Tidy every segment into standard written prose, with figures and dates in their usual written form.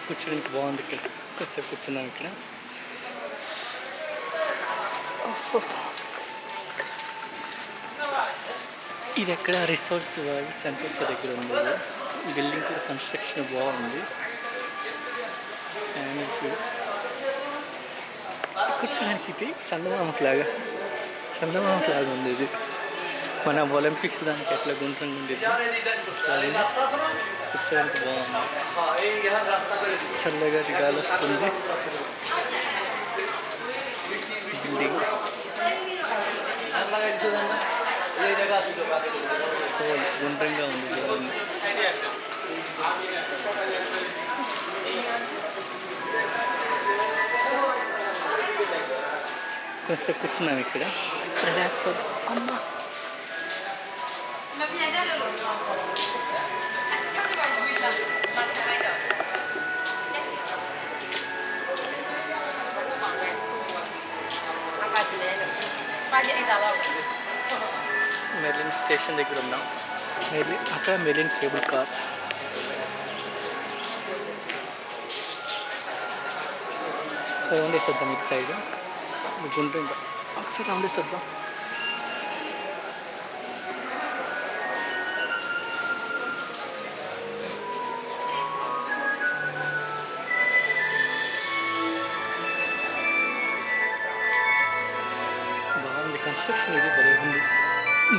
కూర్చోడానికి బాగుంది ఇక్కడ. కొద్దిసేపు కూర్చున్నాం ఇక్కడ. ఇది ఎక్కడ రిసార్ట్స్ సెంటర్స్ దగ్గర ఉంది. బిల్డింగ్ కూడా కన్స్ట్రక్షన్ బాగుంది. కూర్చోడానికి ఇది చందమామలాగా ఉంది. ఇది మన ఒలింపిక్స్ దానికి ఎట్లా గుండ్రంగా ఉండేది. కూర్చోడానికి బాగుంది. చల్లగా గాలి వస్తుంది. బిల్డింగ్ గుండ్రంగా ఉంది. కొంచెం కూర్చున్నాం ఇక్కడ. రిలాక్స్ అమ్మా. మెర్లిన్ స్టేషన్ దగ్గర ఉన్నాం. అక్కడ మెర్లిన్ కేబుల్ కార్. రౌండ్ వేసేద్దాం ఇటు సైడ్. గుండ్రంగా ఒకసారి రౌండ్ వేసేద్దాం. బాగుంది కన్స్ట్రక్షన్. ఇది భలే ఉంది.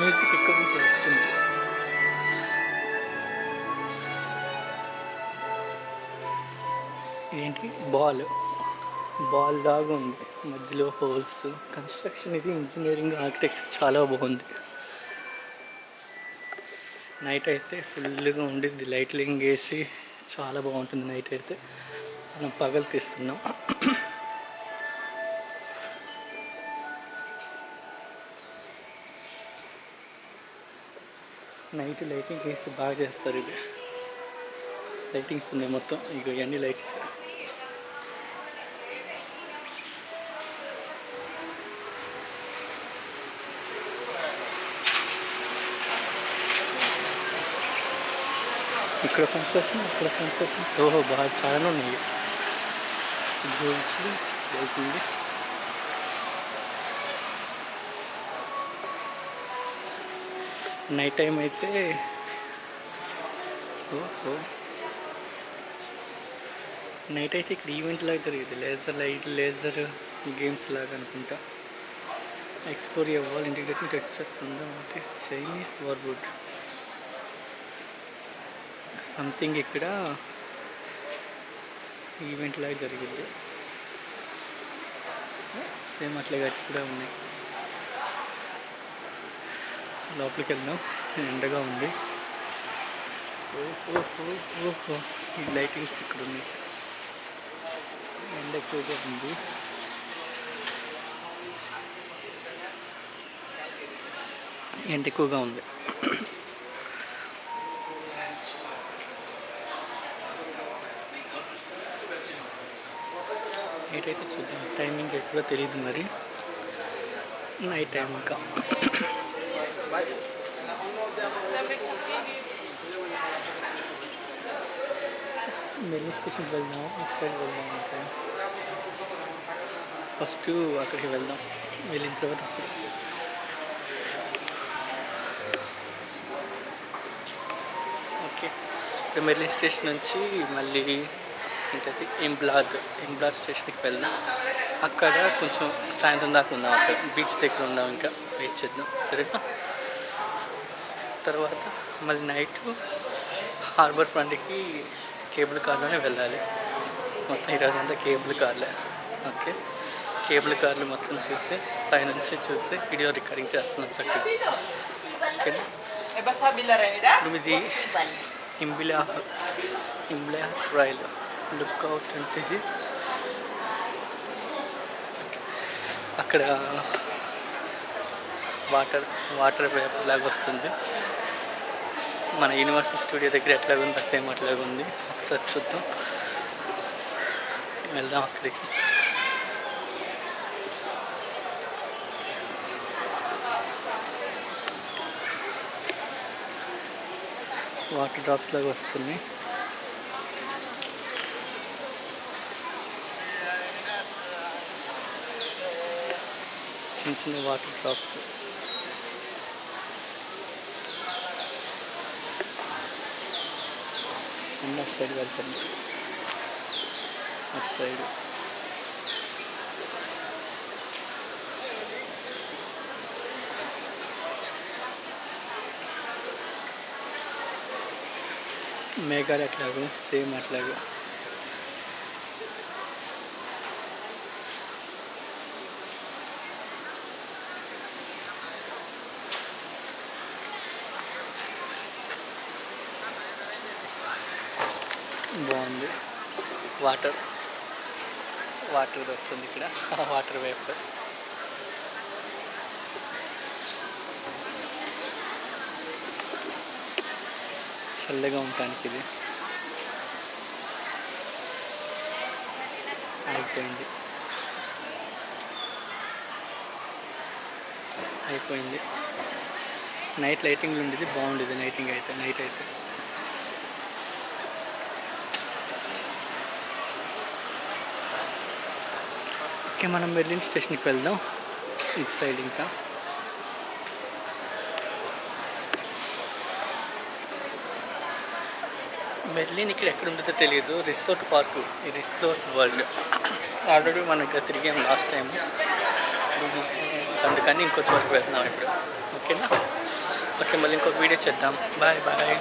మ్యూజిక్ ఎక్కడి నుంచి వస్తుంది. ఇదేంటి బాల్ లాగా ఉంది. మధ్యలో హోల్స్. కన్స్ట్రక్షన్ ఇది ఇంజనీరింగ్ ఆర్కిటెక్చర్ చాలా బాగుంది. నైట్ అయితే ఫుల్గా ఉండిద్ది. లైట్లింగ్ వేసి చాలా బాగుంటుంది. నైట్ అయితే మనం పగలు తీస్తున్నాం. నైట్ లైటింగ్ వేసి బాగా చేస్తారు. ఇది లైటింగ్స్ ఉన్నాయి మొత్తం. ఇక ఇవన్నీ లైట్స్. ఇక్కడ కన్స్ట్రక్షన్, అక్కడ కన్స్ట్రక్షన్. ఓహో బాగా చాలా ఉన్నాయి. గోల్స్ వెళ్తుంది. నైట్ టైం అయితే నైట్ అయితే ఇక్కడ ఈవెంట్ లాగా జరిగింది. లేజర్ గేమ్స్ లాగా అనుకుంటా. ఎక్స్ప్లోర్ అవ్వాలి. ఇంటిగ్రేషన్ టెక్స్చర్ ఉందా అంటే చైనీస్ వార్వుడ్ సంథింగ్. ఇక్కడ ఈవెంట్ లాగా జరిగింది. సేమ్ అట్లాగే వచ్చి కూడా ఉన్నాయి. లోపలికి వెళ్దాం. ఎండగా ఉంది. ఓహో ఈ లైటింగ్స్ ఇక్కడ ఉన్నాయి. ఎండ ఎక్కువగా ఉంది. ఎండ ఎక్కువగా ఉంది. నైట్ అయితే చూద్దాం. టైమింగ్ ఎక్కడో తెలియదు మరి. నైట్ టైం ఇంకా మెర్లిన్ స్టేషన్కి వెళ్దాం. అటు సైడ్ వెళ్దాం. ఇంకా ఫస్ట్ అక్కడికి వెళ్దాం. వెళ్ళిన తర్వాత అప్పుడు ఓకే. ఇప్పుడు మెర్లిన్ స్టేషన్ నుంచి మళ్ళీ ఏంటది ఎంబ్లాద్ స్టేషన్కి వెళ్దాం. అక్కడ కొంచెం సాయంత్రం దాకా ఉందాం. అక్కడ బీచ్ దగ్గర ఉందాం. ఇంకా వెయిట్ చేద్దాం. సరేనా? తర్వాత మళ్ళీ నైట్ హార్బర్ ఫ్రంట్కి కేబుల్ కార్లోనే వెళ్ళాలి. మొత్తం ఈరోజు అంతా కేబుల్ కార్లే. ఓకే. కేబుల్ కార్లు మొత్తం చూసి పైనుంచి చూసి వీడియో రికార్డింగ్ చేస్తున్నాం చక్కగా. ఓకేనా? ఇది ఇంబ్లా ట్రైల్ లుక్అవుట్ అంటే ఇది. అక్కడ వాటర్ వేపర్ లాగా వస్తుంది. మన యూనివర్సల్ స్టూడియో దగ్గర ఎట్లాగా ఉందో సేమ్ అట్లాగా ఉంది. ఒకసారి చూద్దాం. వెళ్దాం అక్కడికి. వాటర్ డ్రాప్స్ లాగా వస్తున్నాయి. చిన్న చిన్న వాటర్ డ్రాప్స్. అన్న సైడ్ వెళ్తుంది, అటు సైడ్ మేఘాలు ఎట్లాగో సేమ్ అట్లాగా. బాగుంది. వాటర్ వాటర్ వస్తుంది ఇక్కడ, వాటర్ వేపర్. చల్లగా ఉండటానికి ఇది. అయిపోయింది అయిపోయింది. నైట్ లైటింగ్ ఉండేది బాగుండేది, నైట్ అయితే. ఓకే, మనం మెర్లిన్ స్టేషన్కి వెళ్దాం. ఇటు సైడ్ ఇంకా మెర్లిన్ ఇక్కడ ఎక్కడ ఉంటుందో తెలియదు. రిసార్ట్ పార్క్, ఈ రిసార్ట్ వరల్డ్ ఆల్రెడీ మనం ఇక్కడ తిరిగాం లాస్ట్ టైం, అందుకని ఇంకో చోటుకు వెళ్తున్నాం ఇప్పుడు. ఓకేనా? ఓకే, మళ్ళీ ఇంకొక వీడియో చేద్దాం. Bye bye.